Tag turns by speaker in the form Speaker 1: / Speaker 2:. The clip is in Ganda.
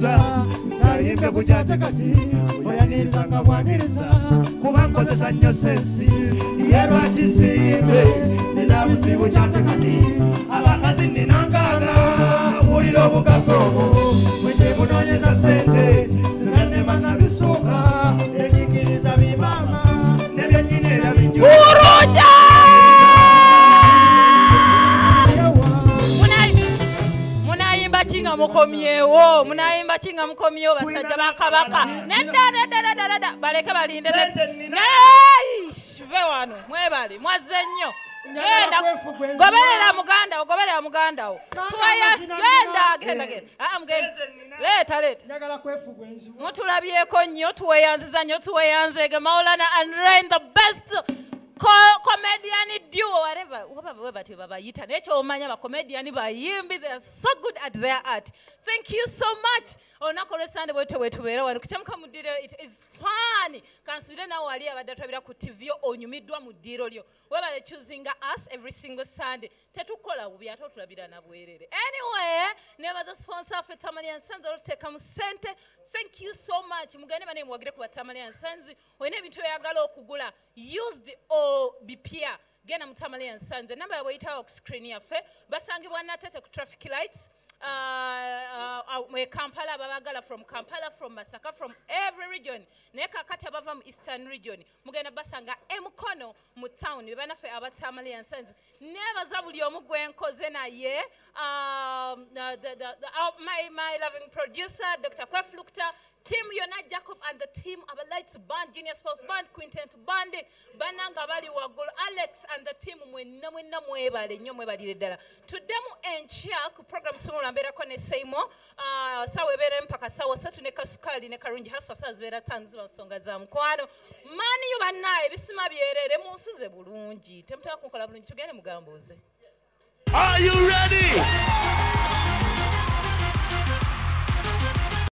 Speaker 1: bwaniriza tayimbe kukyate kati oyaniriza nga bwaniriza kuba nkozesa nnyo sensi ye lwakisimbe nina buzibu kyate kati abakazi nina nkaaga wulira obugagga obwo bwete bunoonyeza sente zigannema nazisuuka enyikiriza bimaama nebyennyini era bijjuuruja mukomyewo munayimba kinga mukomyewo basajja bakabaka nedda baleke balinde ve wano mwebali mwazze nnyo genda goberera muganda wo genda leeta mutulabyeko nnyo tuweyanziza nnyo tuweyanzege Maulana and Rain the best comedian duo whatever batwe babayita nekyo omanya ba comedian bayimbi they are so good at their art. Thank you so much. Onakole Sunday wetubeera wano kuchamuka mudiro it is fun. Kansubire nawo ali abadatwabira ku TV onyumidwa mu ddiro lyo webale choosing us every single Sunday tetukola bubi ate tulabira na bwerere. Anyway never the sponsor for Tamale and Sons oluteka mu sente. Thank you so much. Mugane bane mwagire ku Tamale and Sons oyine ebintu byagala okugula used or bipia gena mu Tamale and Sons number yabwe ita off screen yaffe basangibwa natete ku traffic lights Kampala babagala from Kampala from Masaka from every region neka kati abava mu Eastern region mugenda basanga emukono mu town bebanafe abatamale and Sons never zabuli omugwe enkoze naye my loving producer Dr. Kweflukta Team Yona Jacob and the team of the Lights Band, Junior Sports Band, Quintet Band, Bananga Bali Wagul, Alex and the team when Namwebali, Nyomwebali Della. To demo and Chiak, program soon and better kone Seymo, Sawebere Pakasawa, Satuneka Skali, Nekarinji Hasas, Vera Tanzma Songazam, Quano, Mani Yubanai, Bismabiere, Monsuze Bulungi, Tempta Kunkalabun to get him gamboze.
Speaker 2: Are you ready?